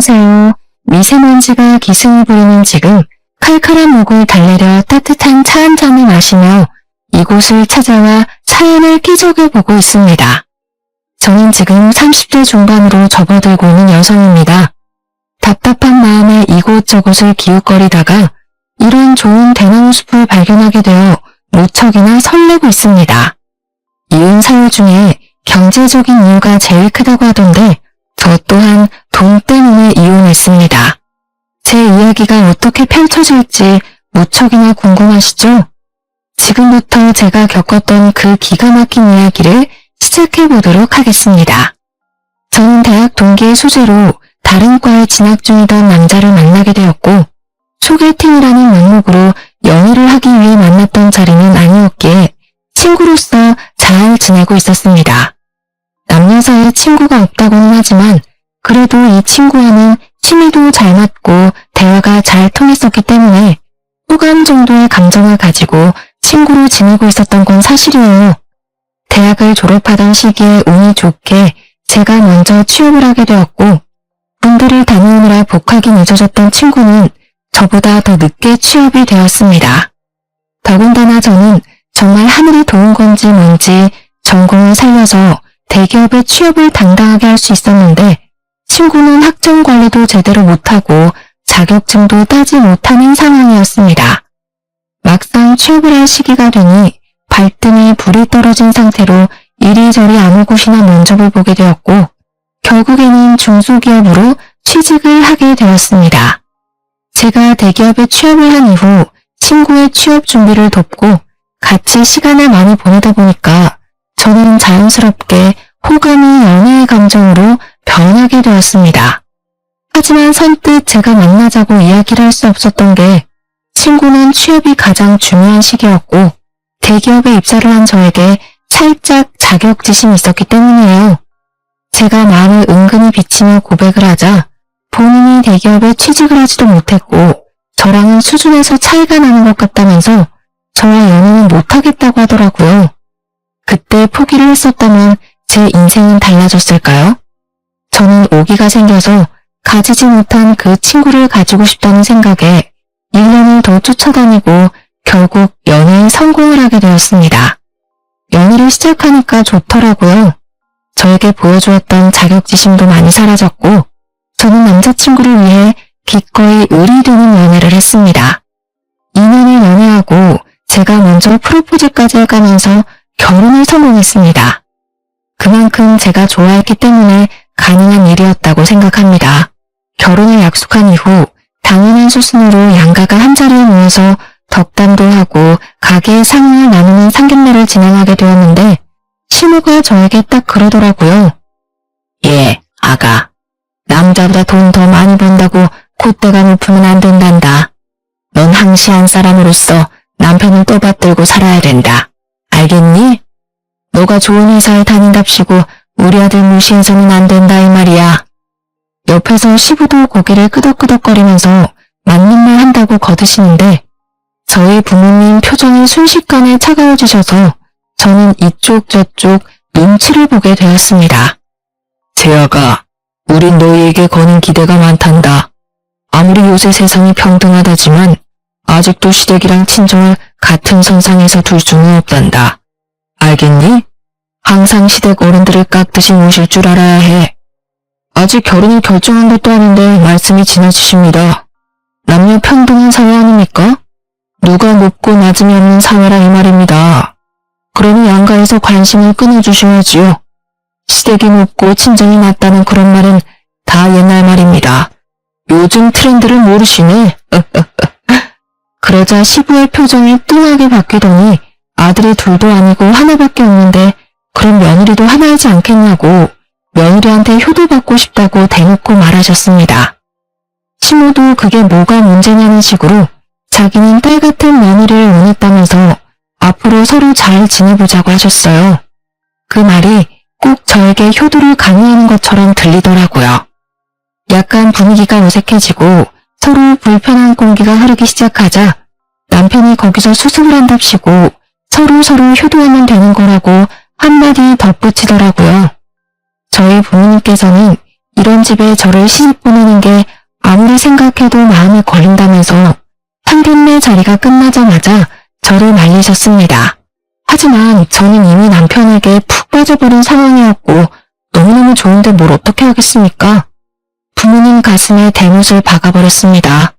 안녕하세요. 미세먼지가 기승을 부리는 지금 칼칼한 목을 달래려 따뜻한 차 한 잔을 마시며 이곳을 찾아와 사연을 끼적여보고 있습니다. 저는 지금 30대 중반으로 접어들고 있는 여성입니다. 답답한 마음에 이곳저곳을 기웃거리다가 이런 좋은 대나무 숲을 발견하게 되어 무척이나 설레고 있습니다. 이혼 사유 중에 경제적인 이유가 제일 크다고 하던데 저 또한 돈 때문에 이혼했습니다. 제 이야기가 어떻게 펼쳐질지 무척이나 궁금하시죠? 지금부터 제가 겪었던 그 기가 막힌 이야기를 시작해보도록 하겠습니다. 저는 대학 동기의 소재로 다른 과에 진학 중이던 남자를 만나게 되었고 소개팅이라는 명목으로 연애를 하기 위해 만났던 자리는 아니었기에 친구로서 잘 지내고 있었습니다. 남녀 사이에 친구가 없다고는 하지만 그래도 이 친구와는 취미도 잘 맞고 대화가 잘 통했었기 때문에 호감 정도의 감정을 가지고 친구로 지내고 있었던 건 사실이에요. 대학을 졸업하던 시기에 운이 좋게 제가 먼저 취업을 하게 되었고 군대를 다녀오느라 복학이 늦어졌던 친구는 저보다 더 늦게 취업이 되었습니다. 더군다나 저는 정말 하늘이 도운 건지 뭔지 전공을 살려서 대기업에 취업을 당당하게 할 수 있었는데 친구는 학점 관리도 제대로 못하고 자격증도 따지 못하는 상황이었습니다. 막상 취업을 할 시기가 되니 발등에 불이 떨어진 상태로 이리저리 아무 곳이나 면접을 보게 되었고 결국에는 중소기업으로 취직을 하게 되었습니다. 제가 대기업에 취업을 한 이후 친구의 취업 준비를 돕고 같이 시간을 많이 보내다 보니까 저는 자연스럽게 호감이 연애의 감정으로 변하게 되었습니다. 하지만 선뜻 제가 만나자고 이야기를 할 수 없었던 게 친구는 취업이 가장 중요한 시기였고 대기업에 입사를 한 저에게 살짝 자격지심이 있었기 때문이에요. 제가 마음을 은근히 비치며 고백을 하자 본인이 대기업에 취직을 하지도 못했고 저랑은 수준에서 차이가 나는 것 같다면서 저와 연애는 못하겠다고 하더라고요. 그때 포기를 했었다면 제 인생은 달라졌을까요? 저는 오기가 생겨서 가지지 못한 그 친구를 가지고 싶다는 생각에 1년을 더 쫓아다니고 결국 연애에 성공을 하게 되었습니다. 연애를 시작하니까 좋더라고요. 저에게 보여주었던 자격지심도 많이 사라졌고 저는 남자친구를 위해 기꺼이 을이 되는 연애를 했습니다. 2년을 연애하고 제가 먼저 프로포즈까지 해가면서 결혼을 성공했습니다. 그만큼 제가 좋아했기 때문에 가능한 일이었다고 생각합니다. 결혼을 약속한 이후 당연한 수순으로 양가가 한자리에 모여서 덕담도 하고 가게의 상황을 나누는 상견례를 진행하게 되었는데 시모가 저에게 딱 그러더라고요. 예, 아가. 남자보다 돈 더 많이 번다고 콧대가 높으면 안 된단다. 넌 항시한 사람으로서 남편을 떠받들고 살아야 된다. 알겠니? 너가 좋은 회사에 다닌답시고 우리 아들 무시해서는 안 된다 이 말이야. 옆에서 시부도 고개를 끄덕끄덕거리면서 맞는 말 한다고 거드시는데 저희 부모님 표정이 순식간에 차가워지셔서 저는 이쪽 저쪽 눈치를 보게 되었습니다. 재아가, 우린 너희에게 거는 기대가 많단다. 아무리 요새 세상이 평등하다지만 아직도 시댁이랑 친정을 같은 선상에서 둘 수는 없단다. 알겠니? 항상 시댁 어른들을 깍듯이 모실 줄 알아야 해. 아직 결혼을 결정한 것도 아닌데 말씀이 지나치십니다. 남녀 평등한 사회 아닙니까? 누가 높고 낮음이 없는 사회라 이 말입니다. 그러니 양가에서 관심을 끊어주셔야지요. 시댁이 높고 친정이 낮다는 그런 말은 다 옛날 말입니다. 요즘 트렌드를 모르시네. 그러자 시부의 표정이 뚱하게 바뀌더니 아들이 둘도 아니고 하나밖에 없는데 그럼 며느리도 하나이지 않겠냐고 며느리한테 효도받고 싶다고 대놓고 말하셨습니다. 시모도 그게 뭐가 문제냐는 식으로 자기는 딸 같은 며느리를 원했다면서 앞으로 서로 잘 지내보자고 하셨어요. 그 말이 꼭 저에게 효도를 강요하는 것처럼 들리더라고요. 약간 분위기가 어색해지고 서로 불편한 공기가 흐르기 시작하자 남편이 거기서 수습을 한답시고 서로 효도하면 되는 거라고 한마디 덧붙이더라고요. 저희 부모님께서는 이런 집에 저를 시집 보내는 게 아무리 생각해도 마음에 걸린다면서 상견례 자리가 끝나자마자 저를 말리셨습니다. 하지만 저는 이미 남편에게 푹 빠져버린 상황이었고 너무너무 좋은데 뭘 어떻게 하겠습니까? 부모님 가슴에 대못을 박아버렸습니다.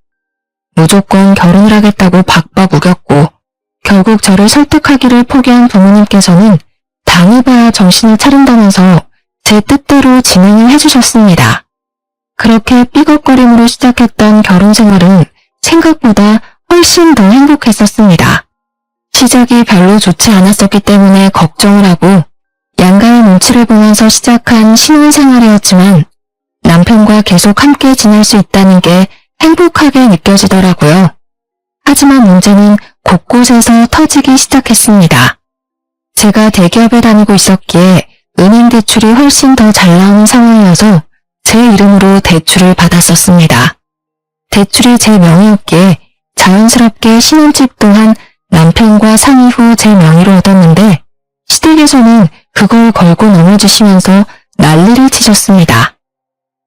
무조건 결혼을 하겠다고 박박 우겼고 결국 저를 설득하기를 포기한 부모님께서는 당해봐야 정신을 차린다면서 제 뜻대로 진행을 해주셨습니다. 그렇게 삐걱거림으로 시작했던 결혼 생활은 생각보다 훨씬 더 행복했었습니다. 시작이 별로 좋지 않았었기 때문에 걱정을 하고 양가의 눈치를 보면서 시작한 신혼생활이었지만 남편과 계속 함께 지낼 수 있다는 게 행복하게 느껴지더라고요. 하지만 문제는 곳곳에서 터지기 시작했습니다. 제가 대기업에 다니고 있었기에 은행 대출이 훨씬 더 잘 나오는 상황이어서 제 이름으로 대출을 받았었습니다. 대출이 제 명의였기에 자연스럽게 신혼집 또한 남편과 상의 후 제 명의로 얻었는데 시댁에서는 그걸 걸고 넘어지시면서 난리를 치셨습니다.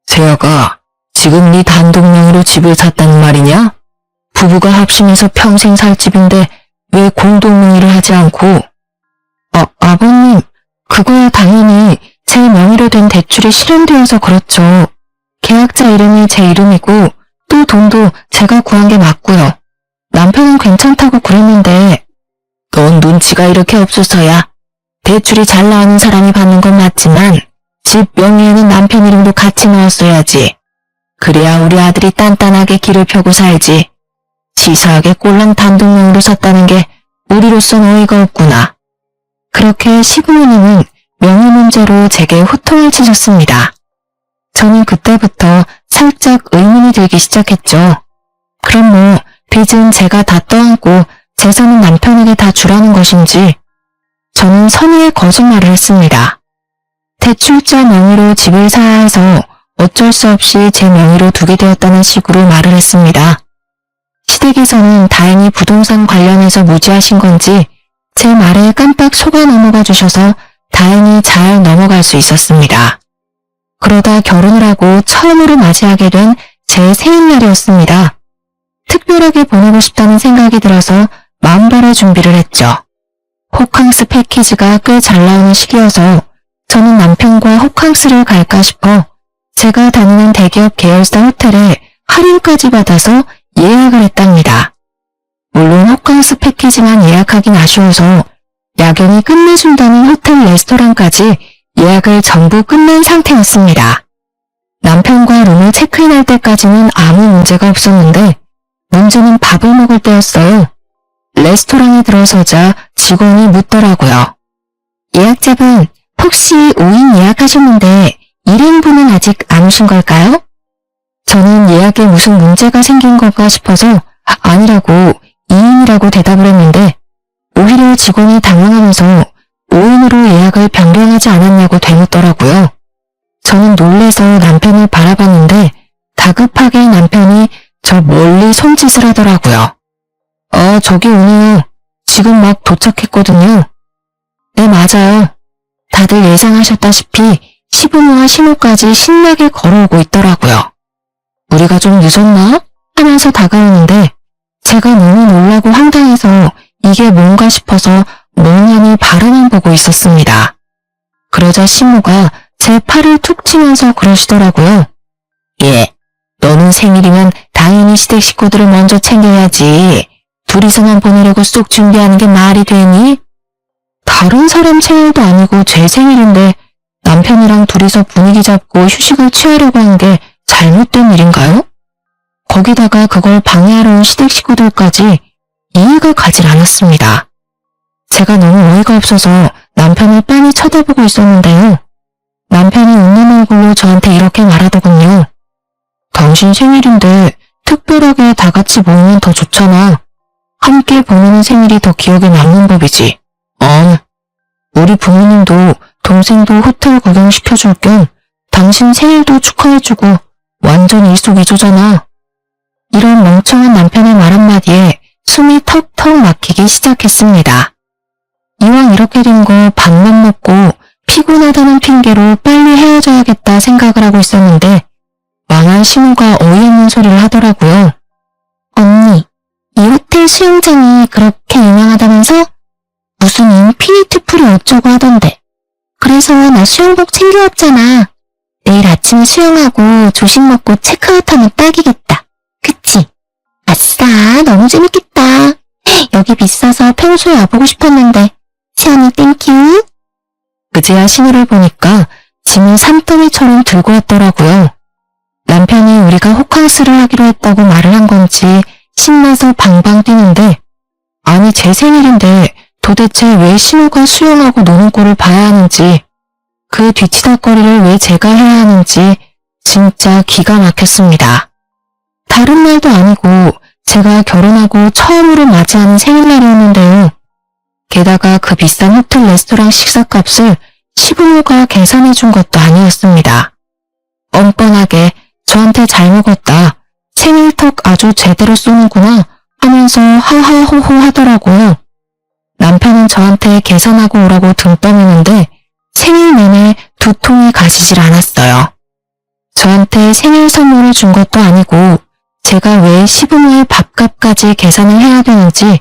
세아가 지금 네 단독 명의로 집을 샀다는 말이냐? 부부가 합심해서 평생 살 집인데 왜 공동 명의를 하지 않고? 아버님, 그거야 당연히 제 명의로 된 대출이 실현되어서 그렇죠. 계약자 이름이 제 이름이고 또 돈도 제가 구한 게 맞고요. 남편은 괜찮다고 그랬는데 넌 눈치가 이렇게 없어서야. 대출이 잘 나오는 사람이 받는 건 맞지만 집 명의에는 남편 이름도 같이 넣었어야지. 그래야 우리 아들이 단단하게 길을 펴고 살지. 치사하게 꼴랑 단독 명의로 샀다는 게 우리로선 어이가 없구나. 그렇게 시부모님은 명의 문제로 제게 호통을 치셨습니다. 저는 그때부터 살짝 의문이 들기 시작했죠. 그럼 뭐 빚은 제가 다 떠안고 재산은 남편에게 다 주라는 것인지. 저는 선의의 거짓말을 했습니다. 대출자 명의로 집을 사야 해서 어쩔 수 없이 제 명의로 두게 되었다는 식으로 말을 했습니다. 시댁에서는 다행히 부동산 관련해서 무지하신 건지 제 말에 깜빡 속아 넘어가 주셔서 다행히 잘 넘어갈 수 있었습니다. 그러다 결혼을 하고 처음으로 맞이하게 된 제 생일날이었습니다. 특별하게 보내고 싶다는 생각이 들어서 마음벌의 준비를 했죠. 호캉스 패키지가 꽤 잘 나오는 시기여서 저는 남편과 호캉스를 갈까 싶어 제가 다니는 대기업 계열사 호텔에 할인까지 받아서 예약을 했답니다. 물론 호캉스 패키지만 예약하긴 아쉬워서 야경이 끝내준다는 호텔 레스토랑까지 예약을 전부 끝낸 상태였습니다. 남편과 룸을 체크인할 때까지는 아무 문제가 없었는데 문제는 밥을 먹을 때였어요. 레스토랑에 들어서자 직원이 묻더라고요. 예약잡은 혹시 5인 예약하셨는데 1인분은 아직 안 오신 걸까요? 저는 예약에 무슨 문제가 생긴 건가 싶어서 아니라고 2인이라고 대답을 했는데 오히려 직원이 당황하면서 5인으로 예약을 변경하지 않았냐고 되묻더라고요. 저는 놀래서 남편을 바라봤는데 다급하게 남편이 저 멀리 손짓을 하더라고요. 저기 오네요. 지금 막 도착했거든요. 네, 맞아요. 다들 예상하셨다시피 시부모와 신우까지 신나게 걸어오고 있더라고요. 우리가 좀 늦었나? 하면서 다가오는데 제가 너무 놀라고 황당해서 이게 뭔가 싶어서 멍하니 바라만 보고 있었습니다. 그러자 시모가 제 팔을 툭 치면서 그러시더라고요. 예, 너는 생일이면 당연히 시댁 식구들을 먼저 챙겨야지. 둘이서만 보내려고 쏙 준비하는 게 말이 되니? 다른 사람 생일도 아니고 제 생일인데 남편이랑 둘이서 분위기 잡고 휴식을 취하려고 하는 게 잘못된 일인가요? 거기다가 그걸 방해하러 온 시댁 식구들까지 이해가 가질 않았습니다. 제가 너무 어이가 없어서 남편을 빤히 쳐다보고 있었는데요. 남편이 웃는 얼굴로 저한테 이렇게 말하더군요. 당신 생일인데 특별하게 다 같이 모이면 더 좋잖아. 함께 보내는 생일이 더 기억에 남는 법이지. 우리 부모님도 동생도 호텔 구경시켜줄 겸 당신 생일도 축하해주고 완전 일석이조잖아. 이런 멍청한 남편의 말 한마디에 숨이 턱턱 막히기 시작했습니다. 이왕 이렇게 된 거 밥만 먹고 피곤하다는 핑계로 빨리 헤어져야겠다 생각을 하고 있었는데 망할 신우가 어이없는 소리를 하더라고요. 언니, 이 호텔 수영장이 그렇게 유명하다면서? 무슨 인피니트 풀이 어쩌고 하던데. 그래서 나 수영복 챙겨왔잖아. 내일 아침에 수영하고 조식 먹고 체크아웃하면 딱이겠다. 그치? 아싸, 너무 재밌겠다. 여기 비싸서 평소에 와보고 싶었는데. 시연이 땡큐. 그제야 신호를 보니까 짐을 산더미처럼 들고 왔더라고요. 남편이 우리가 호캉스를 하기로 했다고 말을 한 건지 신나서 방방 뛰는데, 아니 제 생일인데 도대체 왜 신우가 수영하고 노는 꼴을 봐야 하는지, 그 뒤치다거리를 왜 제가 해야 하는지 진짜 기가 막혔습니다. 다른 날도 아니고 제가 결혼하고 처음으로 맞이하는 생일날이었는데요. 게다가 그 비싼 호텔 레스토랑 식사값을 시부모가 계산해준 것도 아니었습니다. 뻔뻔하게 저한테 잘 먹었다, 생일턱 아주 제대로 쏘는구나 하면서 하하호호 하더라고요. 남편은 저한테 계산하고 오라고 등 떠미는데 생일 내내 두통이 가시질 않았어요. 저한테 생일 선물을 준 것도 아니고 제가 왜 시부모의 밥값까지 계산을 해야 되는지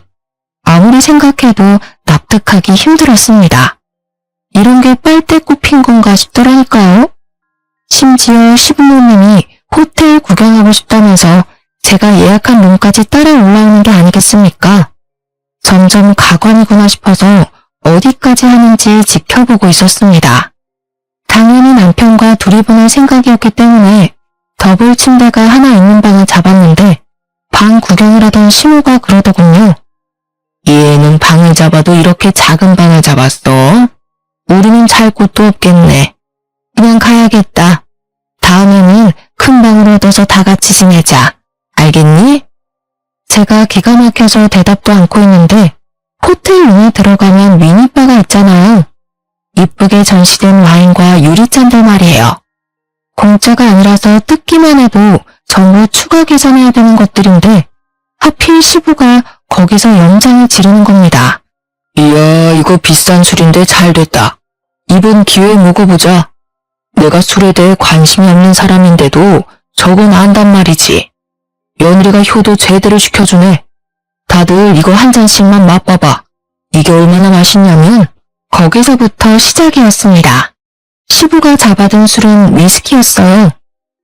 아무리 생각해도 납득하기 힘들었습니다. 이런 게 빨대 꼽힌 건가 싶더라니까요. 심지어 시부모님이 호텔 구경하고 싶다면서 제가 예약한 룸까지 따라 올라오는 게 아니겠습니까? 점점 가관이구나 싶어서 어디까지 하는지 지켜보고 있었습니다. 당연히 남편과 둘이 보낼 생각이었기 때문에 더블 침대가 하나 있는 방을 잡았는데 방 구경을 하던 신우가 그러더군요. 얘는 방을 잡아도 이렇게 작은 방을 잡았어? 우리는 잘 곳도 없겠네. 그냥 가야겠다. 다음에는 큰 방으로 얻어서 다 같이 지내자. 알겠니? 제가 기가 막혀서 대답도 않고 있는데 호텔 룸에 들어가면 미니바가 있잖아요. 이쁘게 전시된 와인과 유리잔들 말이에요. 공짜가 아니라서 뜯기만 해도 전부 추가 계산해야 되는 것들인데 하필 시부가 거기서 연장을 지르는 겁니다. 이야, 이거 비싼 술인데 잘 됐다. 이번 기회에 먹어보자. 내가 술에 대해 관심이 없는 사람인데도 저건 안단 말이지. 며느리가 효도 제대로 시켜주네. 다들 이거 한 잔씩만 맛봐봐. 이게 얼마나 맛있냐면 거기서부터 시작이었습니다. 시부가 잡아든 술은 위스키였어요.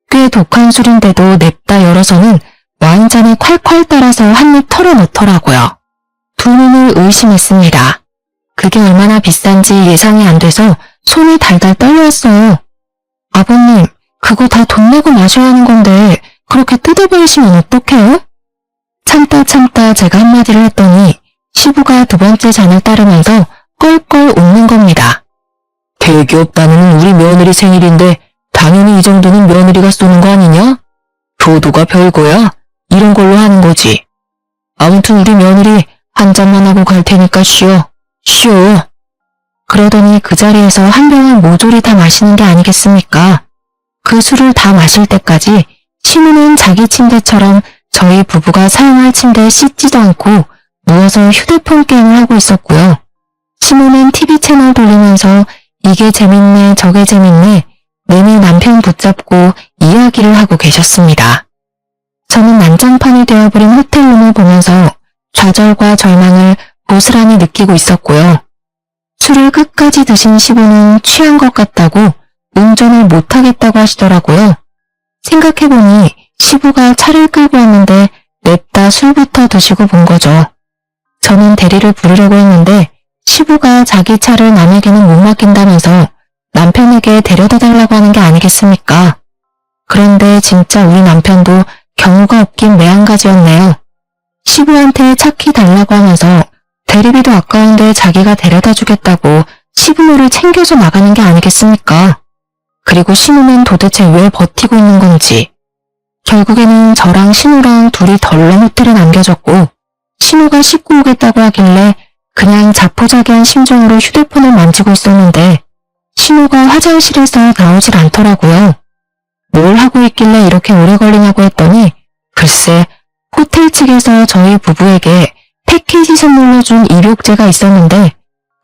꽤 독한 술인데도 냅다 열어서는 와인잔에 콸콸 따라서 한 입 털어넣더라고요. 두 눈을 의심했습니다. 그게 얼마나 비싼지 예상이 안 돼서 손이 달달 떨려왔어요. 아버님, 그거 다 돈 내고 마셔야 하는 건데 그렇게 뜯어버리시면 어떡해요? 참다 제가 한마디를 했더니 시부가 두 번째 잔을 따르면서 껄껄 웃는 겁니다. 대기업 다니는 우리 며느리 생일인데 당연히 이 정도는 며느리가 쏘는 거 아니냐? 효도가 별거야. 이런 걸로 하는 거지. 아무튼 우리 며느리 한 잔만 하고 갈 테니까 쉬어. 그러더니 그 자리에서 한 병을 모조리 다 마시는 게 아니겠습니까? 그 술을 다 마실 때까지 신우는 자기 침대처럼 저희 부부가 사용할 침대에 씻지도 않고 누워서 휴대폰 게임을 하고 있었고요. 신우는 TV 채널 돌리면서 이게 재밌네 저게 재밌네 내내 남편 붙잡고 이야기를 하고 계셨습니다. 저는 난장판이 되어버린 호텔룸을 보면서 좌절과 절망을 고스란히 느끼고 있었고요. 술을 끝까지 드신 시부는 취한 것 같다고 운전을 못하겠다고 하시더라고요. 생각해보니 시부가 차를 끌고 왔는데 냅다 술부터 드시고 본 거죠. 저는 대리를 부르려고 했는데 시부가 자기 차를 남에게는 못 맡긴다면서 남편에게 데려다 달라고 하는 게 아니겠습니까? 그런데 진짜 우리 남편도 경우가 없긴 매한가지였네요. 시부한테 차 키 달라고 하면서 대리비도 아까운데 자기가 데려다 주겠다고 시부모를 챙겨서 나가는 게 아니겠습니까? 그리고 신우는 도대체 왜 버티고 있는 건지. 결국에는 저랑 신우랑 둘이 덜렁 호텔에 남겨졌고 신우가 씻고 오겠다고 하길래 그냥 자포자기한 심정으로 휴대폰을 만지고 있었는데 신우가 화장실에서 나오질 않더라고요. 뭘 하고 있길래 이렇게 오래 걸리냐고 했더니 글쎄 호텔 측에서 저희 부부에게 패키지 선물로 준 입욕제가 있었는데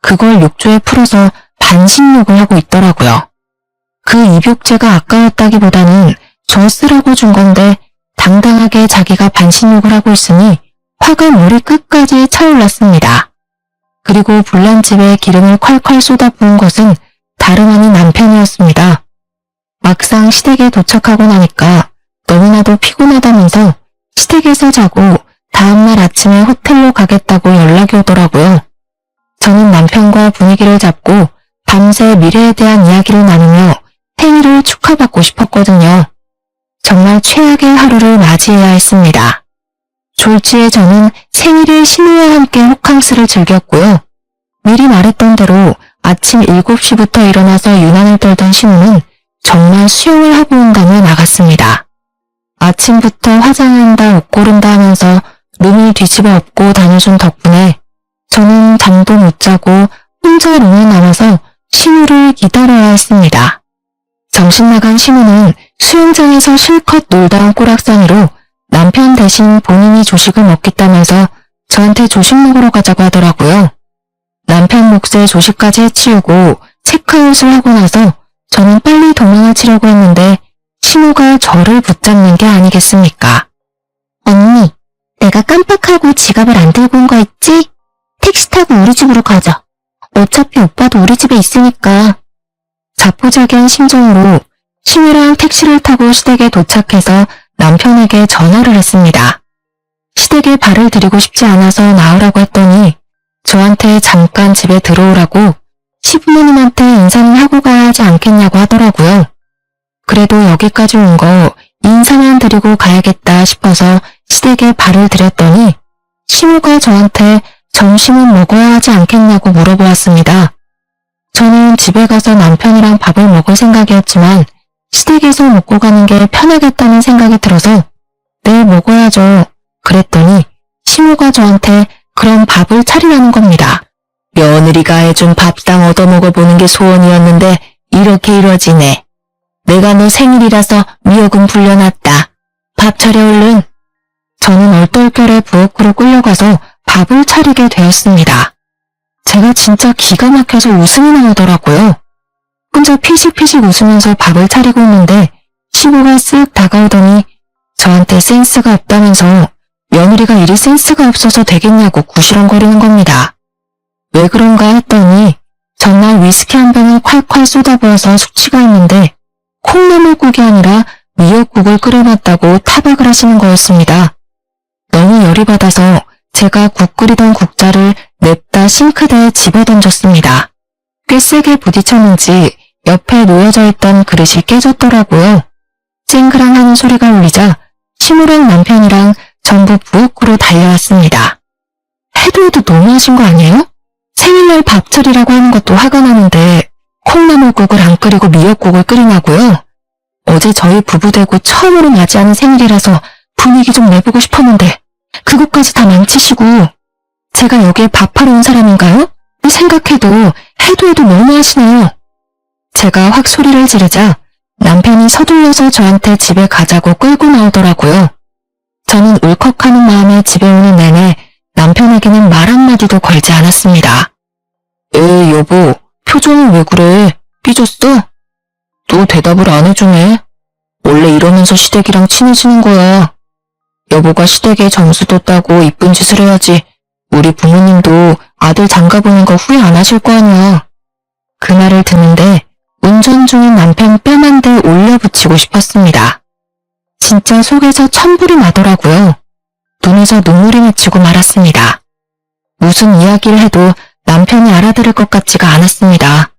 그걸 욕조에 풀어서 반신욕을 하고 있더라고요. 그 입욕제가 아까웠다기보다는 저 쓰라고 준 건데 당당하게 자기가 반신욕을 하고 있으니 화가 머리 끝까지 차올랐습니다. 그리고 불난집에 기름을 콸콸 쏟아부은 것은 다름 아닌 남편이었습니다. 막상 시댁에 도착하고 나니까 너무나도 피곤하다면서 시댁에서 자고 다음날 아침에 호텔로 가겠다고 연락이 오더라고요. 저는 남편과 분위기를 잡고 밤새 미래에 대한 이야기를 나누며 생일을 축하받고 싶었거든요. 정말 최악의 하루를 맞이해야 했습니다. 졸지에 저는 생일을 신우와 함께 호캉스를 즐겼고요. 미리 말했던 대로 아침 7시부터 일어나서 유난을 떨던 신우는 정말 수영을 하고 온다며 나갔습니다. 아침부터 화장한다, 옷 고른다 하면서 룸을 뒤집어 엎고 다녀준 덕분에 저는 잠도 못 자고 혼자 룸에 남아서 신우를 기다려야 했습니다. 정신 나간 신우는 수영장에서 실컷 놀다 온 꼬락서니로 남편 대신 본인이 조식을 먹겠다면서 저한테 조식 먹으러 가자고 하더라고요. 남편 몫에 조식까지 해치우고 체크아웃을 하고 나서 저는 빨리 도망을 치려고 했는데 신우가 저를 붙잡는 게 아니겠습니까? 언니, 내가 깜빡하고 지갑을 안 들고 온 거 있지? 택시 타고 우리 집으로 가자. 어차피 오빠도 우리 집에 있으니까. 자포자기한 심정으로 신우랑 택시를 타고 시댁에 도착해서 남편에게 전화를 했습니다. 시댁에 발을 들이고 싶지 않아서 나오라고 했더니 저한테 잠깐 집에 들어오라고 시부모님한테 인사는 하고 가야 하지 않겠냐고 하더라고요. 그래도 여기까지 온 거 인사만 드리고 가야겠다 싶어서 시댁에 발을 들였더니 신우가 저한테 점심은 먹어야 하지 않겠냐고 물어보았습니다. 저는 집에 가서 남편이랑 밥을 먹을 생각이었지만 시댁에서 먹고 가는 게 편하겠다는 생각이 들어서 네, 먹어야죠. 그랬더니 신우가 저한테 그럼 밥을 차리라는 겁니다. 며느리가 해준 밥상 얻어먹어보는 게 소원이었는데 이렇게 이루어지네. 내가 너 생일이라서 미역은 불려놨다. 밥 차려 얼른. 저는 얼떨결에 부엌으로 끌려가서 밥을 차리게 되었습니다. 제가 진짜 기가 막혀서 웃음이 나오더라고요. 혼자 피식피식 웃으면서 밥을 차리고 있는데 신우가 쓱 다가오더니 저한테 센스가 없다면서 며느리가 이리 센스가 없어서 되겠냐고 구시렁거리는 겁니다. 왜 그런가 했더니 전날 위스키 한 병을 콸콸 쏟아부어서 숙취가 있는데 콩나물국이 아니라 미역국을 끓여놨다고 타박을 하시는 거였습니다. 너무 열이 받아서 제가 국 끓이던 국자를 냅다 싱크대에 집어던졌습니다. 꽤 세게 부딪혔는지 옆에 놓여져 있던 그릇이 깨졌더라고요. 쨍그랑 하는 소리가 울리자 신우랑 남편이랑 전부 부엌으로 달려왔습니다. 해도 해도 너무하신 거 아니에요? 생일날 밥 차리라고 하는 것도 화가 나는데 콩나물국을 안 끓이고 미역국을 끓이냐고요? 어제 저희 부부되고 처음으로 맞이하는 생일이라서 분위기 좀 내보고 싶었는데 그것까지 다 망치시고 제가 여기에 밥하러 온 사람인가요? 생각해도 해도 너무하시네요. 제가 확 소리를 지르자 남편이 서둘러서 저한테 집에 가자고 끌고 나오더라고요. 저는 울컥하는 마음에 집에 오는 내내 남편에게는 말 한마디도 걸지 않았습니다. 에이 여보, 표정이 왜 그래? 삐졌어? 또 대답을 안 해주네. 원래 이러면서 시댁이랑 친해지는 거야. 여보가 시댁에 점수도 따고 이쁜 짓을 해야지 우리 부모님도 아들 장가보는 거 후회 안 하실 거 아니야. 그 말을 듣는데 운전 중인 남편 뺨 한 대 올려붙이고 싶었습니다. 진짜 속에서 천불이 나더라고요. 눈에서 눈물이 맺히고 말았습니다. 무슨 이야기를 해도 남편이 알아들을 것 같지가 않았습니다.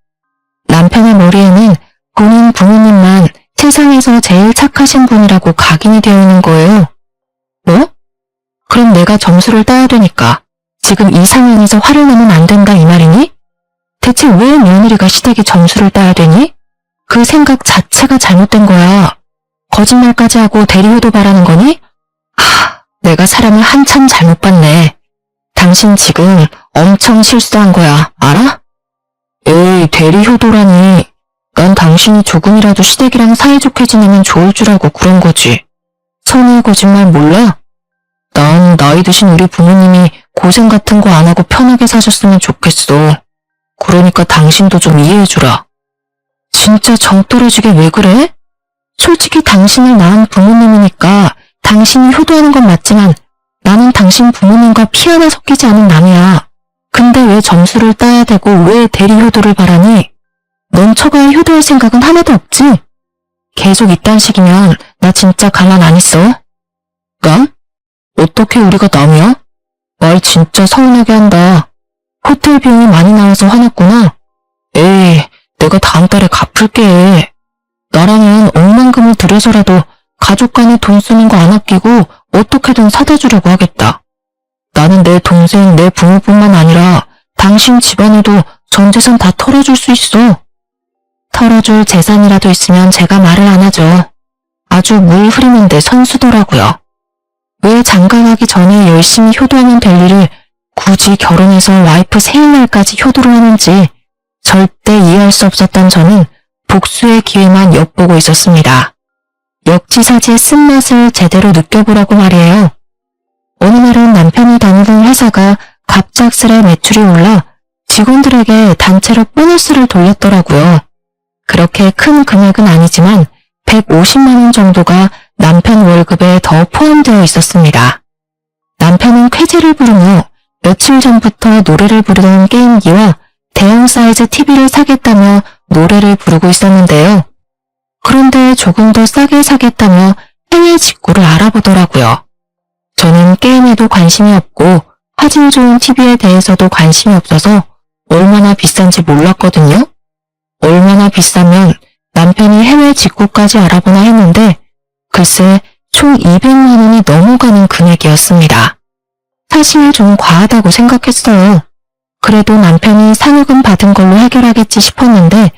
남편의 머리에는 본인 부모님만 세상에서 제일 착하신 분이라고 각인이 되어 있는 거예요. 뭐? 그럼 내가 점수를 따야 되니까 지금 이 상황에서 화를 내면 안 된다 이 말이니? 대체 왜 며느리가 시댁이 점수를 따야 되니? 그 생각 자체가 잘못된 거야. 거짓말까지 하고 대리효도 바라는 거니? 내가 사람을 한참 잘못 봤네. 당신 지금 엄청 실수한 거야, 알아? 에이, 대리효도라니. 난 당신이 조금이라도 시댁이랑 사이좋게 지내면 좋을 줄 알고 그런 거지. 선의의 거짓말 몰라? 난 나이 드신 우리 부모님이 고생 같은 거 안 하고 편하게 사셨으면 좋겠어. 그러니까 당신도 좀 이해해주라. 진짜 정 떨어지게 왜 그래? 솔직히 당신을 낳은 부모님이니까 당신이 효도하는 건 맞지만 나는 당신 부모님과 피 하나 섞이지 않은 남이야. 근데 왜 점수를 따야 되고 왜 대리 효도를 바라니? 넌 처가에 효도할 생각은 하나도 없지? 계속 이딴 식이면 나 진짜 가만 안 있어. 남? 어떻게 우리가 남이야? 말 진짜 서운하게 한다. 호텔 비용이 많이 나와서 화났구나. 에이, 내가 다음 달에 갚을게. 나라면 억만금을 들여서라도 가족 간에 돈 쓰는 거 안 아끼고 어떻게든 사다 주려고 하겠다. 나는 내 동생, 내 부모뿐만 아니라 당신 집안에도 전 재산 다 털어줄 수 있어. 털어줄 재산이라도 있으면 제가 말을 안 하죠. 아주 물 흐리는데 선수더라고요. 왜 장가가기 전에 열심히 효도하면 될 일을 굳이 결혼해서 와이프 생일날까지 효도를 하는지 절대 이해할 수 없었던 저는 복수의 기회만 엿보고 있었습니다. 역지사지의 쓴맛을 제대로 느껴보라고 말이에요. 어느 날은 남편이 다니던 회사가 갑작스레 매출이 올라 직원들에게 단체로 보너스를 돌렸더라고요. 그렇게 큰 금액은 아니지만 150만 원 정도가 남편 월급에 더 포함되어 있었습니다. 남편은 쾌재를 부르며 며칠 전부터 노래를 부르던 게임기와 대형 사이즈 TV를 사겠다며 노래를 부르고 있었는데요. 그런데 조금 더 싸게 사겠다며 해외 직구를 알아보더라고요. 저는 게임에도 관심이 없고 화질 좋은 TV에 대해서도 관심이 없어서 얼마나 비싼지 몰랐거든요. 얼마나 비싸면 남편이 해외 직구까지 알아보나 했는데 글쎄 총 200만 원이 넘어가는 금액이었습니다. 사실 좀 과하다고 생각했어요. 그래도 남편이 상여금 받은 걸로 해결하겠지 싶었는데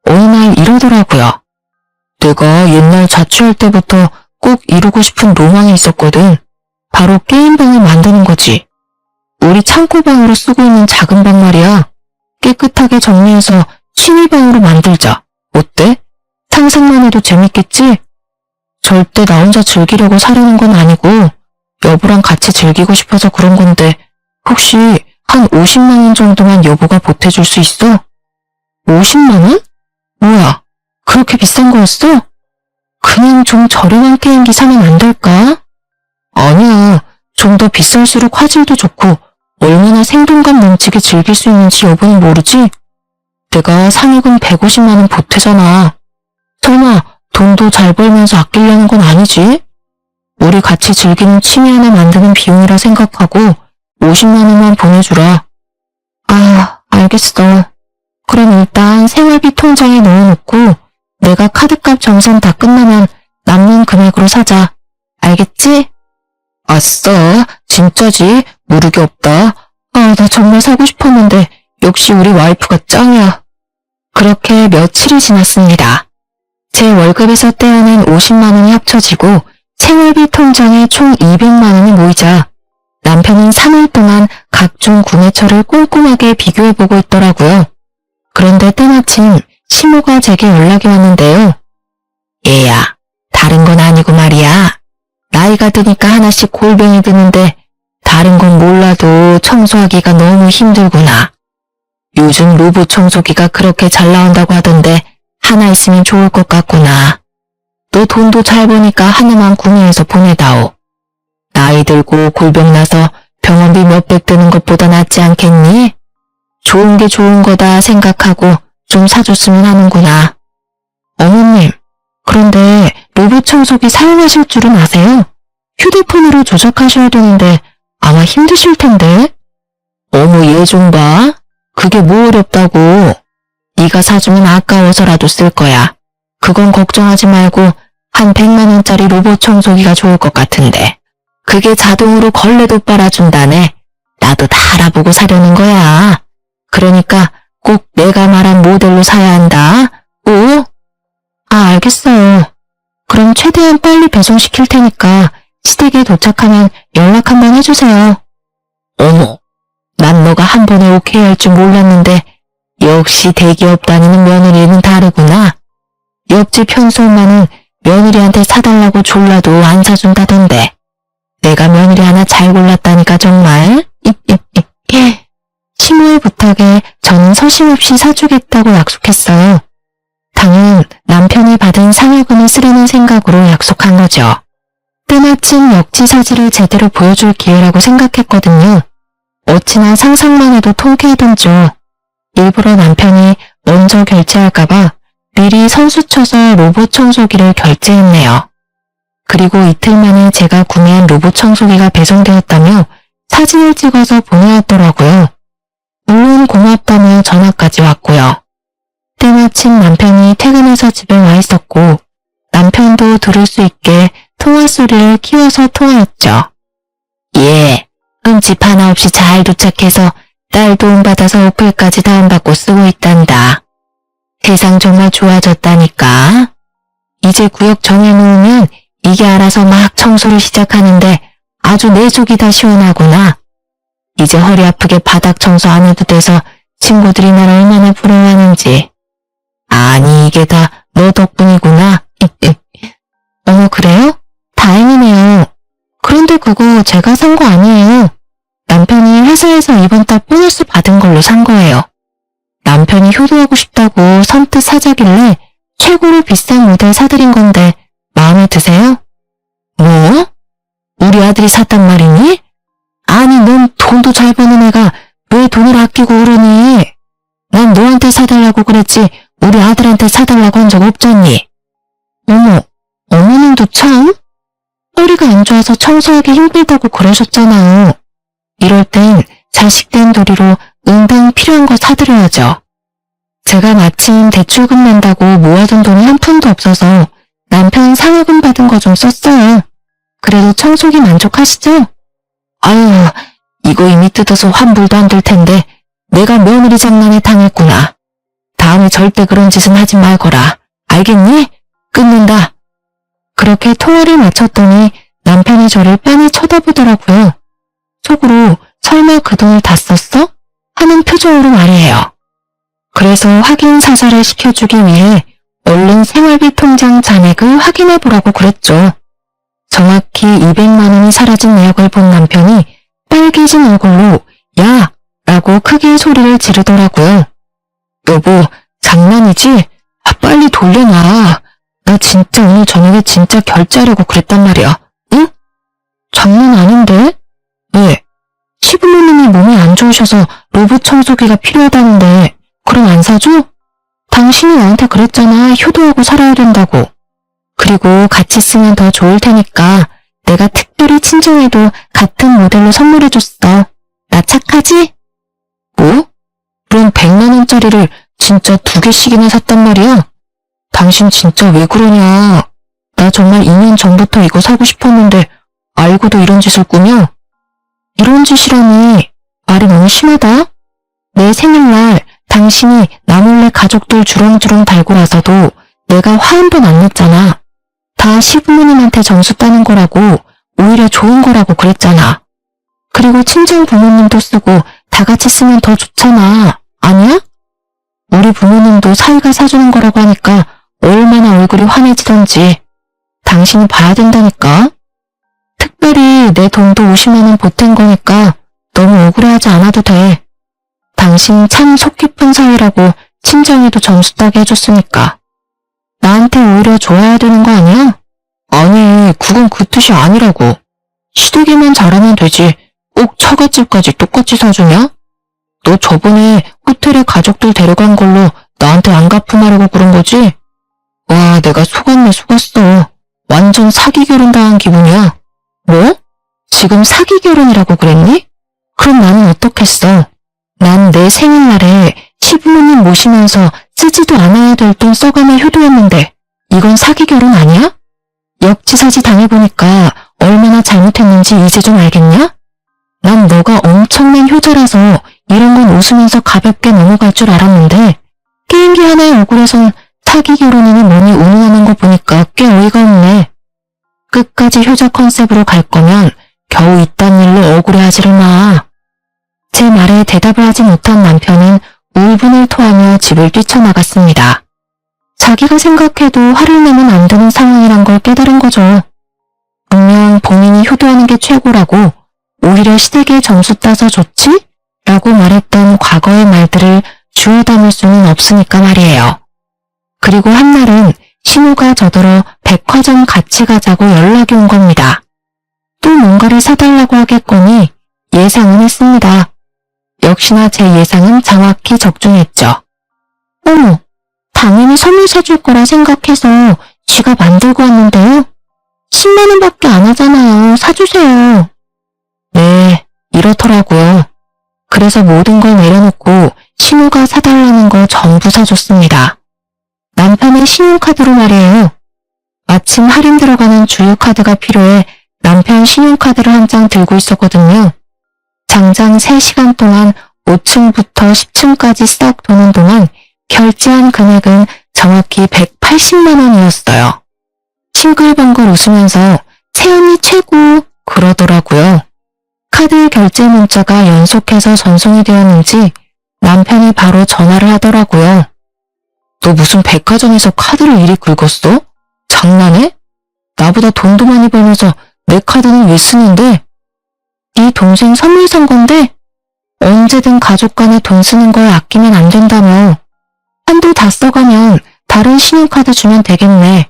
어느 날 이러더라고요. 내가 옛날 자취할 때부터 꼭 이루고 싶은 로망이 있었거든. 바로 게임방을 만드는 거지. 우리 창고방으로 쓰고 있는 작은 방 말이야. 깨끗하게 정리해서 취미방으로 만들자. 어때? 상상만 해도 재밌겠지? 절대 나 혼자 즐기려고 사려는 건 아니고 여보랑 같이 즐기고 싶어서 그런 건데 혹시 한 50만 원 정도만 여보가 보태줄 수 있어? 50만 원? 뭐야? 그렇게 비싼 거였어? 그냥 좀 저렴한 게임기 사면 안 될까? 아니야. 좀 더 비쌀수록 화질도 좋고 얼마나 생동감 넘치게 즐길 수 있는지 여보는 모르지? 내가 상여금 150만 원 보태잖아. 설마 돈도 잘 벌면서 아끼려는 건 아니지? 우리 같이 즐기는 취미 하나 만드는 비용이라 생각하고 50만 원만 보내주라. 아, 알겠어. 그럼 일단 생활비 통장에 넣어놓고 내가 카드값 정산 다 끝나면 남는 금액으로 사자. 알겠지? 아싸, 진짜지? 모르게 없다. 아, 나 정말 사고 싶었는데 역시 우리 와이프가 짱이야. 그렇게 며칠이 지났습니다. 제 월급에서 떼어낸 50만 원이 합쳐지고 생활비 통장에 총 200만 원이 모이자 남편은 3일 동안 각종 구매처를 꼼꼼하게 비교해보고 있더라고요. 그런데 때마침 시모가 제게 연락이 왔는데요. 얘야, 다른 건 아니고 말이야. 나이가 드니까 하나씩 골병이 드는데 다른 건 몰라도 청소하기가 너무 힘들구나. 요즘 로봇 청소기가 그렇게 잘 나온다고 하던데 하나 있으면 좋을 것 같구나. 너 돈도 잘 버니까 하나만 구매해서 보내다오. 나이 들고 골병 나서 병원비 몇백 드는 것보다 낫지 않겠니? 좋은 게 좋은 거다 생각하고 좀 사줬으면 하는구나. 어머님, 그런데 로봇 청소기 사용하실 줄은 아세요? 휴대폰으로 조작하셔야 되는데 아마 힘드실 텐데. 어머, 얘 좀 봐. 그게 뭐 어렵다고. 네가 사주면 아까워서라도 쓸 거야. 그건 걱정하지 말고 한 100만 원짜리 로봇 청소기가 좋을 것 같은데. 그게 자동으로 걸레도 빨아준다네. 나도 다 알아보고 사려는 거야. 그러니까 꼭 내가 말한 모델로 사야 한다. 오? 아, 알겠어요. 그럼 최대한 빨리 배송시킬 테니까 시댁에 도착하면 연락 한번 해주세요. 어머, 난 너가 한 번에 오케이 할 줄 몰랐는데 역시 대기업 다니는 며느리는 다르구나. 옆집 현수 엄마는 며느리한테 사달라고 졸라도 안 사준다던데. 내가 며느리 하나 잘 골랐다니까 정말. 시모의 부탁에 전 난 서심없이 사주겠다고 약속했어요. 당연 남편이 받은 상여금을 쓰려는 생각으로 약속한 거죠. 때마침 역지사지를 제대로 보여줄 기회라고 생각했거든요. 어찌나 상상만 해도 통쾌하던죠. 일부러 남편이 먼저 결제할까봐 미리 선수 쳐서 로봇 청소기를 결제했네요. 그리고 이틀 만에 제가 구매한 로봇 청소기가 배송되었다며 사진을 찍어서 보내왔더라고요. 물론 고맙다며 전화까지 왔고요. 때마침 남편이 퇴근해서 집에 와 있었고 남편도 들을 수 있게 통화 소리를 키워서 통화했죠. 예, 흠집 하나 없이 잘 도착해서 딸 도움받아서 어플까지 다운받고 쓰고 있단다. 세상 정말 좋아졌다니까. 이제 구역 정해놓으면 이게 알아서 막 청소를 시작하는데 아주 내 속이 다 시원하구나. 이제 허리 아프게 바닥 청소 안 해도 돼서 친구들이 날 얼마나 부러워하는지. 아니 이게 다 너 덕분이구나. 어머 그래요? 다행이네요. 그런데 그거 제가 산 거 아니에요. 남편이 회사에서 이번 달 보너스 받은 걸로 산 거예요. 남편이 효도하고 싶다고 선뜻 사자길래 최고로 비싼 모델 사드린 건데 마음에 드세요? 뭐? 우리 아들이 샀단 말이니? 아니 넌 돈도 잘 버는 애가 왜 돈을 아끼고 그러니? 난 너한테 사달라고 그랬지 우리 아들한테 사달라고 한 적 없잖니? 어머, 어머님도 참? 허리가 안 좋아서 청소하기 힘들다고 그러셨잖아요. 이럴 땐 자식된 도리로 응당 필요한 거 사드려야죠. 제가 마침 대출금 낸다고 모아둔 돈이 한 푼도 없어서 남편 상여금 받은 거 좀 썼어요. 그래도 청소기 만족하시죠? 아유, 이거 이미 뜯어서 환불도 안 될 텐데 내가 며느리 장난에 당했구나. 다음에 절대 그런 짓은 하지 말거라. 알겠니? 끊는다. 그렇게 통화를 마쳤더니 남편이 저를 빤히 쳐다보더라고요. 속으로 설마 그 돈을 다 썼어? 하는 표정으로 말이에요. 그래서 확인 사살을 시켜주기 위해 얼른 생활비 통장 잔액을 확인해보라고 그랬죠. 정확히 200만 원이 사라진 내역을 본 남편이 빨개진 얼굴로 야! 라고 크게 소리를 지르더라고요. 여보, 장난이지? 빨리 돌려놔. 나 진짜 오늘 저녁에 진짜 결제하려고 그랬단 말이야. 응? 장난 아닌데? 왜? 시부모님이 몸이 안 좋으셔서 로봇 청소기가 필요하다는데 그럼 안 사줘? 당신이 나한테 그랬잖아. 효도하고 살아야 된다고. 그리고 같이 쓰면 더 좋을 테니까 내가 특별히 친정에도 같은 모델로 선물해줬어. 나 착하지? 뭐? 그럼 100만 원짜리를 진짜 2개씩이나 샀단 말이야? 당신 진짜 왜 그러냐? 나 정말 2년 전부터 이거 사고 싶었는데 알고도 이런 짓을 꾸며? 이런 짓이라니 말이 너무 심하다? 내 생일날 당신이 나 몰래 가족들 주렁주렁 달고 나서도 내가 화 한 번 안 냈잖아. 다 시부모님한테 점수 따는 거라고 오히려 좋은 거라고 그랬잖아. 그리고 친정 부모님도 쓰고 다 같이 쓰면 더 좋잖아. 아니야? 우리 부모님도 사위가 사주는 거라고 하니까 얼마나 얼굴이 환해지던지. 당신이 봐야 된다니까. 특별히 내 돈도 50만 원 보탠 거니까 너무 억울해하지 않아도 돼. 당신 참 속 깊은 사위라고 친정에도 점수 따게 해줬으니까. 나한테 오히려 좋아야 되는 거 아니야? 아니, 그건 그 뜻이 아니라고. 시댁에만 잘하면 되지. 꼭 처갓집까지 똑같이 사주냐? 너 저번에 호텔에 가족들 데려간 걸로 나한테 안 갚음하려고 그런 거지? 와, 내가 속았네 속았어. 완전 사기 결혼 당한 기분이야. 뭐? 지금 사기 결혼이라고 그랬니? 그럼 나는 어떻겠어? 난 내 생일날에 시부모님 모시면서 쓰지도 않아야 될 돈 써가며 효도했는데 이건 사기 결혼 아니야? 역지사지 당해보니까 얼마나 잘못했는지 이제 좀 알겠냐? 난 너가 엄청난 효자라서 이런 건 웃으면서 가볍게 넘어갈 줄 알았는데 게임기 하나의 얼굴에선 사기 결혼이니 뭐니 운운하는 거 보니까 꽤 어이가 없네. 끝까지 효자 컨셉으로 갈 거면 겨우 이딴 일로 억울해하지를 마. 제 말에 대답을 하지 못한 남편은 울분을 토하며 집을 뛰쳐나갔습니다. 자기가 생각해도 화를 내면 안 되는 상황이란 걸 깨달은 거죠. 분명 본인이 효도하는 게 최고라고 오히려 시댁에 점수 따서 좋지? 라고 말했던 과거의 말들을 주워 담을 수는 없으니까 말이에요. 그리고 한날은 신우가 저더러 백화점 같이 가자고 연락이 온 겁니다. 또 뭔가를 사달라고 하겠거니 예상은 했습니다. 역시나 제 예상은 정확히 적중했죠. 어머, 당연히 선물 사줄 거라 생각해서 쥐가 만들고 왔는데요. 10만 원밖에 안 하잖아요. 사주세요. 네, 이렇더라고요. 그래서 모든 걸 내려놓고 신우가 사달라는 거 전부 사줬습니다. 남편의 신용카드로 말이에요. 마침 할인 들어가는 주유카드가 필요해 남편 신용카드를 한 장 들고 있었거든요. 장장 3시간 동안 5층부터 10층까지 싹 도는 동안 결제한 금액은 정확히 180만 원이었어요. 싱글벙글 웃으면서 새언니 최고 그러더라고요. 카드 결제 문자가 연속해서 전송이 되었는지 남편이 바로 전화를 하더라고요. 너 무슨 백화점에서 카드를 이리 긁었어? 장난해? 나보다 돈도 많이 벌면서 내 카드는 왜 쓰는데? 네 동생 선물 산 건데 언제든 가족 간에 돈 쓰는 걸 아끼면 안 된다며. 한도 다 써가면 다른 신용카드 주면 되겠네.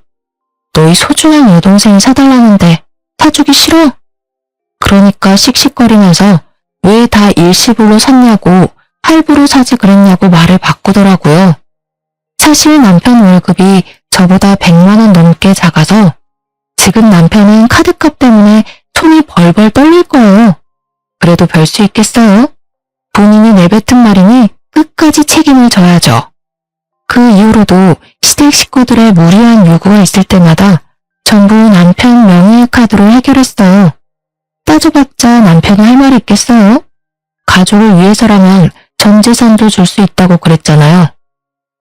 너희 소중한 여동생이 사달라는데 사주기 싫어? 그러니까 씩씩거리면서 왜 다 일시불로 샀냐고 할부로 사지 그랬냐고 말을 바꾸더라고요. 사실 남편 월급이 저보다 100만 원 넘게 작아서 지금 남편은 카드값 때문에 손이 벌벌 떨릴 거예요. 그래도 별 수 있겠어요? 본인이 내뱉은 말이니 끝까지 책임을 져야죠. 그 이후로도 시댁 식구들의 무리한 요구가 있을 때마다 전부 남편 명의의 카드로 해결했어요. 따져봤자 남편이 할 말이 있겠어요? 가족을 위해서라면 전 재산도 줄 수 있다고 그랬잖아요.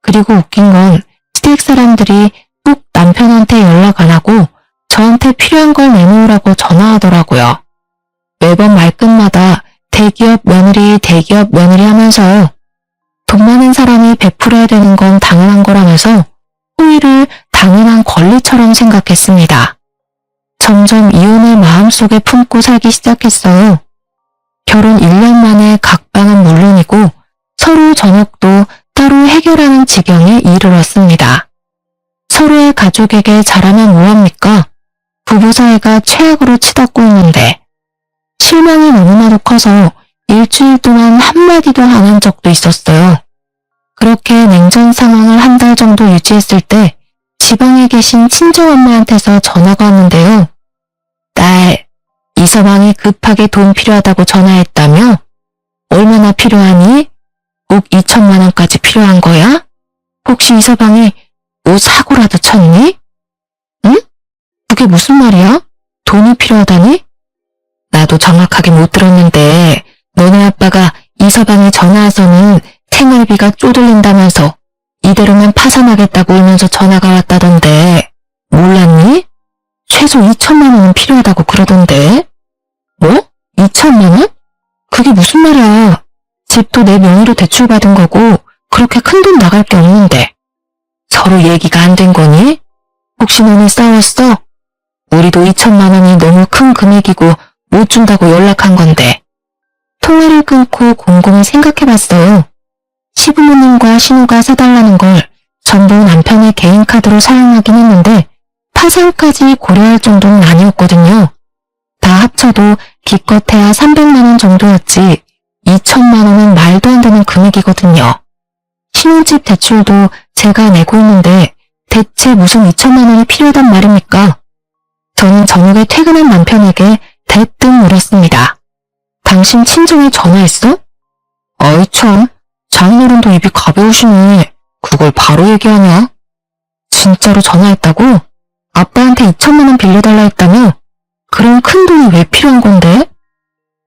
그리고 웃긴 건 시댁 사람들이 꼭 남편한테 연락 안 하고 저한테 필요한 걸 내놓으라고 전화하더라고요. 매번 말끝마다 대기업 며느리 하면서요. 돈 많은 사람이 베풀어야 되는 건 당연한 거라면서 호의를 당연한 권리처럼 생각했습니다. 점점 이혼을 마음속에 품고 살기 시작했어요. 결혼 1년 만에 각방은 물론이고 서로 저녁도 따로 해결하는 지경에 이르렀습니다. 서로의 가족에게 잘하면 뭐합니까? 부부 사이가 최악으로 치닫고 있는데 실망이 너무나도 커서 일주일 동안 한마디도 안 한 적도 있었어요. 그렇게 냉전 상황을 한 달 정도 유지했을 때 지방에 계신 친정엄마한테서 전화가 왔는데요. 딸, 이서방이 급하게 돈 필요하다고 전화했다며? 얼마나 필요하니? 꼭 2천만 원까지 필요한 거야? 혹시 이서방이 옷 사고라도 쳤니? 응? 그게 무슨 말이야? 돈이 필요하다니? 나도 정확하게 못 들었는데 너네 아빠가 이서방이 전화와서는 생활비가 쪼들린다면서 이대로만 파산하겠다고 울면서 전화가 왔다던데 몰랐니? 최소 2천만 원은 필요하다고 그러던데. 뭐? 2천만 원? 그게 무슨 말이야. 집도 내 명의로 대출받은 거고 그렇게 큰돈 나갈 게 없는데. 서로 얘기가 안 된 거니? 혹시 너네 싸웠어? 우리도 2천만 원이 너무 큰 금액이고 못 준다고 연락한 건데. 통화를 끊고 곰곰이 생각해봤어요. 시부모님과 신우가 사달라는 걸 전부 남편의 개인카드로 사용하긴 했는데 파산까지 고려할 정도는 아니었거든요. 다 합쳐도 기껏해야 300만 원 정도였지 2천만 원은 말도 안 되는 금액이거든요. 신혼집 대출도 제가 내고 있는데 대체 무슨 2천만 원이 필요하단 말입니까? 저는 저녁에 퇴근한 남편에게 대뜸 물었습니다. 당신 친정에 전화했어? 어이 참, 장인어른도 입이 가벼우시네. 그걸 바로 얘기하냐? 진짜로 전화했다고? 아빠한테 2천만 원 빌려달라 했다며? 그런 큰 돈이 왜 필요한 건데?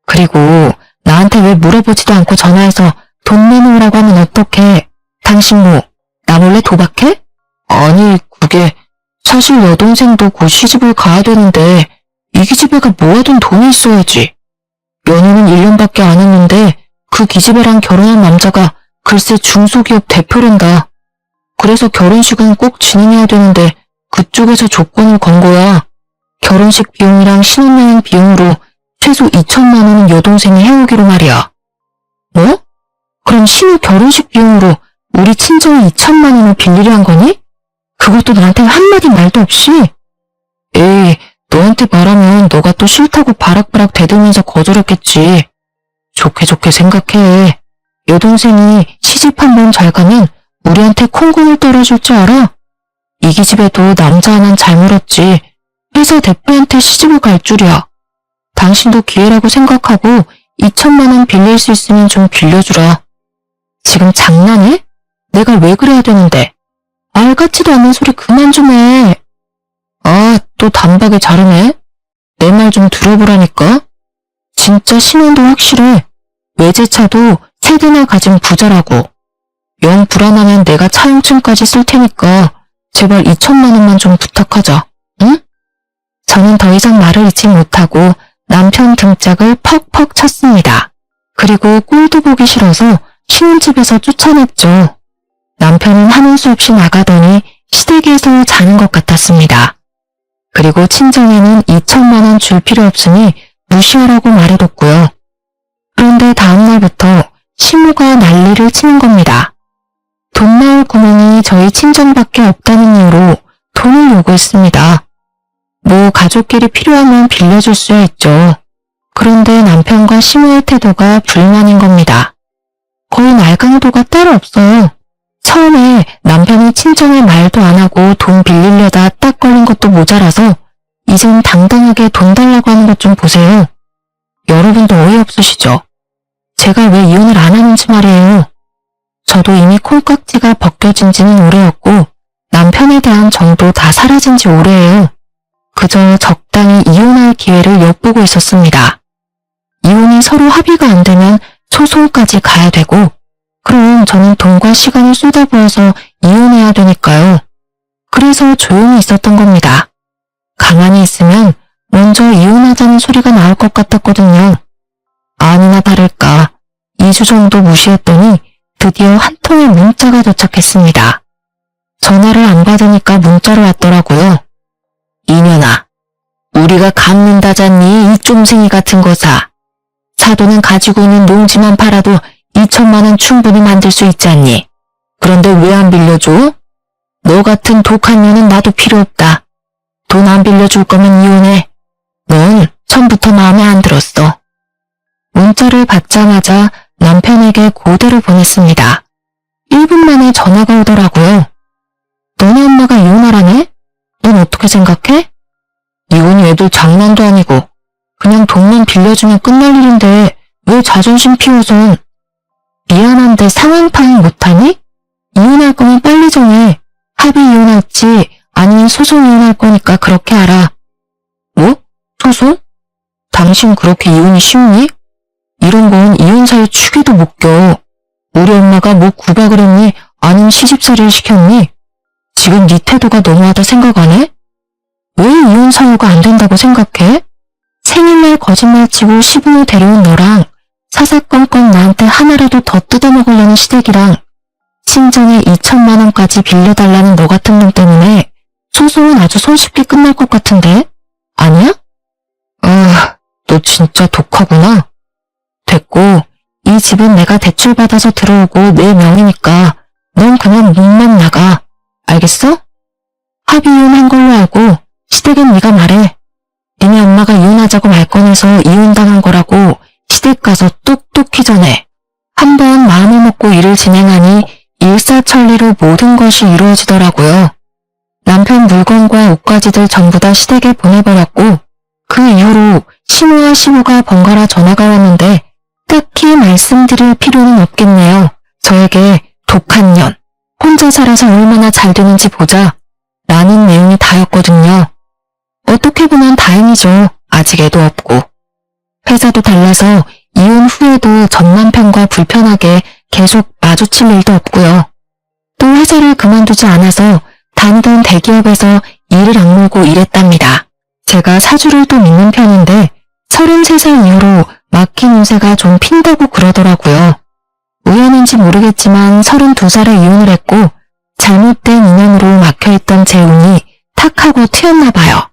그리고 나한테 왜 물어보지도 않고 전화해서 돈 내놓으라고 하면 어떡해? 당신 뭐, 나 몰래 도박해? 아니, 그게 사실 여동생도 곧 시집을 가야 되는데 이 기집애가 모아둔 돈이 있어야지. 연애는 1년밖에 안 했는데 그 기집애랑 결혼한 남자가 글쎄 중소기업 대표란다. 그래서 결혼식은 꼭 진행해야 되는데 그쪽에서 조건을 건 거야. 결혼식 비용이랑 신혼여행 비용으로 최소 2천만 원은 여동생이 해오기로 말이야. 뭐? 그럼 신우 결혼식 비용으로 우리 친정이 2천만 원을 빌리려 한 거니? 그것도 나한테 한마디 말도 없이? 에이, 너한테 말하면 너가 또 싫다고 바락바락 대들면서 거절했겠지. 좋게 생각해. 여동생이 시집 한 번 잘 가면 우리한테 콩고물 떨어질 줄 알아? 이 기집애도 남자 하나는 잘 물었지. 회사 대표한테 시집을 갈 줄이야. 당신도 기회라고 생각하고 2천만 원 빌릴 수 있으면 좀 빌려주라. 지금 장난해? 내가 왜 그래야 되는데? 말 같지도 않은 소리 그만 좀 해. 아, 또 단박에 자르네. 내 말 좀 들어보라니까. 진짜 신원도 확실해. 외제차도 3대나 가진 부자라고. 영 불안하면 내가 차용증까지 쓸 테니까 제발 2천만 원만 좀 부탁하자. 응? 저는 더 이상 말을 잇지 못하고 남편 등짝을 퍽퍽 쳤습니다. 그리고 꼴도 보기 싫어서 신혼집에서 쫓아냈죠. 남편은 하는 수 없이 나가더니 시댁에서 자는 것 같았습니다. 그리고 친정에는 2천만 원 줄 필요 없으니 무시하라고 말해뒀고요. 그런데 다음날부터 시모가 난리를 치는 겁니다. 돈 나올 구멍이 저희 친정밖에 없다는 이유로 돈을 요구했습니다. 뭐 가족끼리 필요하면 빌려줄 수야 있죠. 그런데 남편과 시모의 태도가 불만인 겁니다. 거의 날강도가 따로 없어요. 처음에 남편이 친정에 말도 안 하고 돈 빌리려다 딱 걸린 것도 모자라서 이젠 당당하게 돈 달라고 하는 것 좀 보세요. 여러분도 어이없으시죠? 제가 왜 이혼을 안 하는지 말이에요. 저도 이미 콩깍지가 벗겨진 지는 오래였고 남편에 대한 정도 다 사라진 지 오래예요. 그저 적당히 이혼할 기회를 엿보고 있었습니다. 이혼이 서로 합의가 안 되면 소송까지 가야 되고 그럼 저는 돈과 시간을 쏟아부어서 이혼해야 되니까요. 그래서 조용히 있었던 겁니다. 가만히 있으면 먼저 이혼하자는 소리가 나올 것 같았거든요. 아니나 다를까 2주 정도 무시했더니 드디어 한 통의 문자가 도착했습니다. 전화를 안 받으니까 문자로 왔더라고요. 이년아, 우리가 갚는다잖니 이 쫌생이 같은 거사. 사돈은 가지고 있는 농지만 팔아도 2천만 원 충분히 만들 수 있지 않니? 그런데 왜 안 빌려줘? 너 같은 독한 년은 나도 필요 없다. 돈 안 빌려줄 거면 이혼해. 넌 처음부터 마음에 안 들었어. 문자를 받자마자 남편에게 그대로 보냈습니다. 1분 만에 전화가 오더라고요. 너네 엄마가 이혼하라네? 넌 어떻게 생각해? 이혼이 애들 장난도 아니고 그냥 돈만 빌려주면 끝날 일인데 왜 자존심 피워서. 미안한데 상황 파악 못하니? 이혼할 거면 빨리 정해. 합의 이혼할지 아니면 소송 이혼할 거니까 그렇게 알아. 뭐? 소송? 당신 그렇게 이혼이 쉽니? 이런 건 이혼 사유 축에도 못 껴. 우리 엄마가 뭐 구박을 했니? 아니면 시집살이를 시켰니? 지금 네 태도가 너무하다 생각 안 해? 왜 이혼 사유가 안 된다고 생각해? 생일날 거짓말치고 시부모 데려온 너랑 사사건건 나한테 하나라도 더 뜯어먹으려는 시댁이랑 친정에 2천만 원까지 빌려달라는 너 같은 놈 때문에 소송은 아주 손쉽게 끝날 것 같은데? 아니야? 아, 너 진짜 독하구나. 됐고, 이 집은 내가 대출받아서 들어오고 내 명의니까 넌 그냥 문만 나가. 알겠어? 합의 이혼한 걸로 알고 시댁엔 네가 말해. 니네 엄마가 이혼하자고 말 꺼내서 이혼당한 거라고 시댁 가서 똑똑히 전해. 한번 마음을 먹고 일을 진행하니 일사천리로 모든 것이 이루어지더라고요. 남편 물건과 옷가지들 전부 다 시댁에 보내버렸고 그 이후로 시모와 시모가 번갈아 전화가 왔는데 딱히 말씀드릴 필요는 없겠네요. 저에게 독한 년, 혼자 살아서 얼마나 잘 되는지 보자 라는 내용이 다였거든요. 어떻게 보면 다행이죠. 아직 애도 없고. 회사도 달라서 이혼 후에도 전 남편과 불편하게 계속 마주칠 일도 없고요. 또 회사를 그만두지 않아서 다니던 대기업에서 일을 악물고 일했답니다. 제가 사주를 또 믿는 편인데 33살 이후로 막힌 운세가 좀 핀다고 그러더라고요. 우연인지 모르겠지만 32살에 이혼을 했고 잘못된 인연으로 막혀있던 제 운이 탁 하고 튀었나 봐요.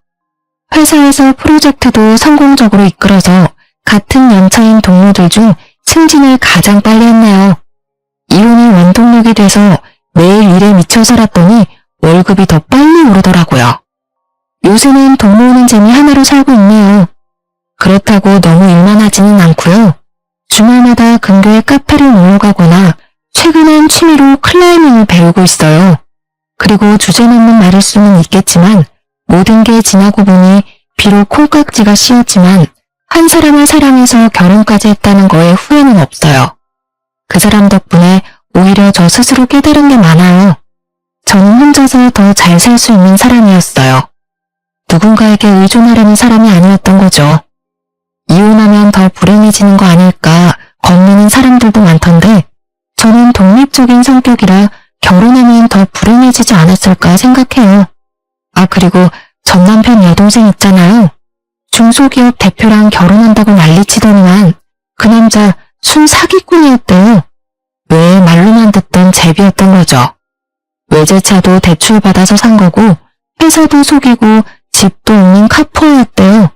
회사에서 프로젝트도 성공적으로 이끌어서 같은 연차인 동료들 중 승진을 가장 빨리 했네요. 이혼이 원동력이 돼서 매일 일에 미쳐 살았더니 월급이 더 빨리 오르더라고요. 요새는 돈 모으는 재미 하나로 살고 있네요. 그렇다고 너무 일만 하지는 않고요. 주말마다 근교에 카페를 놀러 가거나 최근엔 취미로 클라이밍을 배우고 있어요. 그리고 주제넘는 말일 수는 있겠지만 모든 게 지나고 보니 비록 콩깍지가 씌었지만 한 사람을 사랑해서 결혼까지 했다는 거에 후회는 없어요. 그 사람 덕분에 오히려 저 스스로 깨달은 게 많아요. 저는 혼자서 더 잘 살 수 있는 사람이었어요. 누군가에게 의존하려는 사람이 아니었던 거죠. 이혼하면 더 불행해지는 거 아닐까 겁내는 사람들도 많던데 저는 독립적인 성격이라 결혼하면 더 불행해지지 않았을까 생각해요. 아, 그리고 전 남편 여동생 있잖아요. 중소기업 대표랑 결혼한다고 난리치더니만 그 남자 순 사기꾼이었대요. 왜 말로만 듣던 제비였던 거죠. 외제차도 대출 받아서 산 거고 회사도 속이고 집도 없는 카포였대요.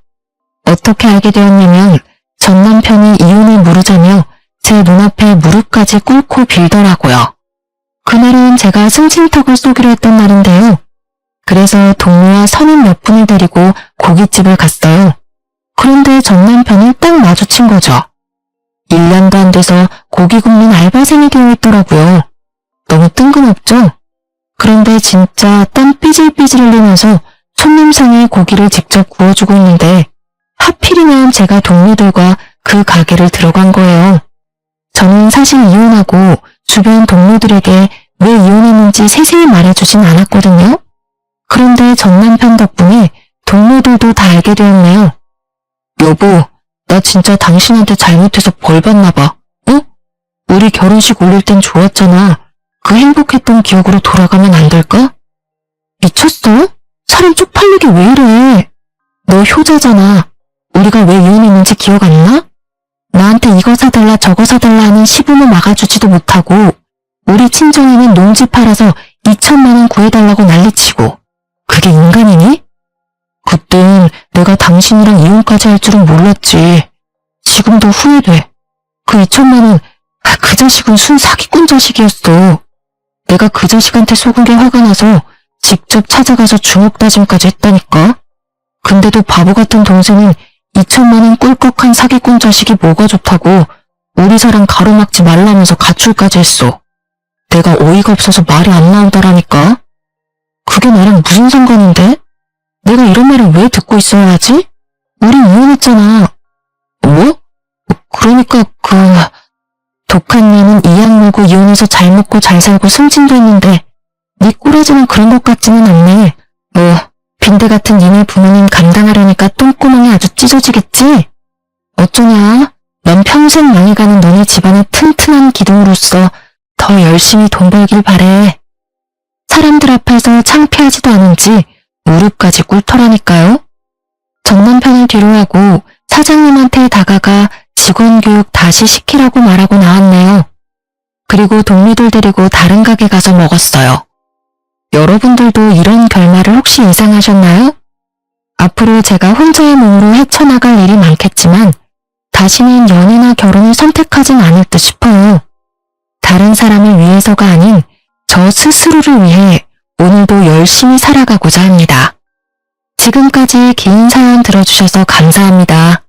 어떻게 알게 되었냐면 전 남편이 이혼을 물으자며 제 눈앞에 무릎까지 꿇고 빌더라고요. 그날은 제가 승진턱을 쏘기로 했던 날인데요. 그래서 동료와 선임 몇 분을 데리고 고깃집을 갔어요. 그런데 전 남편을 딱 마주친 거죠. 1년도 안 돼서 고기 굽는 알바생이 되어 있더라고요. 너무 뜬금없죠? 그런데 진짜 땀 삐질삐질 흘리면서 손님상에 고기를 직접 구워주고 있는데 하필이면 제가 동료들과 그 가게를 들어간 거예요. 저는 사실 이혼하고 주변 동료들에게 왜 이혼했는지 세세히 말해주진 않았거든요. 그런데 전 남편 덕분에 동료들도 다 알게 되었네요. 여보, 나 진짜 당신한테 잘못해서 벌 받나 봐. 어? 우리 결혼식 올릴 땐 좋았잖아. 그 행복했던 기억으로 돌아가면 안 될까? 미쳤어? 사람 쪽팔리게 왜 이래? 너 효자잖아. 우리가 왜 이혼했는지 기억 안 나? 나한테 이거 사달라 저거 사달라 하는 시부모 막아주지도 못하고 우리 친정에는 농지 팔아서 2천만 원 구해달라고 난리치고 그게 인간이니? 그땐 내가 당신이랑 이혼까지 할 줄은 몰랐지. 지금도 후회돼. 그 2천만 원, 그 자식은 순 사기꾼 자식이었어. 내가 그 자식한테 속은 게 화가 나서 직접 찾아가서 주먹 다짐까지 했다니까. 근데도 바보 같은 동생은 2천만 원 꿀꺽한 사기꾼 자식이 뭐가 좋다고 우리 사랑 가로막지 말라면서 가출까지 했어. 내가 어이가 없어서 말이 안 나오더라니까. 그게 나랑 무슨 상관인데? 내가 이런 말을 왜 듣고 있어야 하지? 우리 이혼했잖아. 뭐? 그러니까 독한 년은 이악 물고 이혼해서 잘 먹고 잘 살고 승진도 했는데 네 꼬라지는 그런 것 같지는 않네. 빈대 같은 니네 부모님 감당하려니까 똥구멍이 아주 찢어지겠지? 어쩌냐? 넌 평생 망해가는 너네 집안의 튼튼한 기둥으로서 더 열심히 돈 벌길 바래. 사람들 앞에서 창피하지도 않은지 무릎까지 꿇더라니까요. 전 남편을 뒤로하고 사장님한테 다가가 직원 교육 다시 시키라고 말하고 나왔네요. 그리고 동료들 데리고 다른 가게 가서 먹었어요. 여러분들도 이런 결말을 혹시 예상하셨나요? 앞으로 제가 혼자의 몸으로 헤쳐나갈 일이 많겠지만 다시는 연애나 결혼을 선택하진 않을 듯 싶어요. 다른 사람을 위해서가 아닌 저 스스로를 위해 오늘도 열심히 살아가고자 합니다. 지금까지 긴 사연 들어주셔서 감사합니다.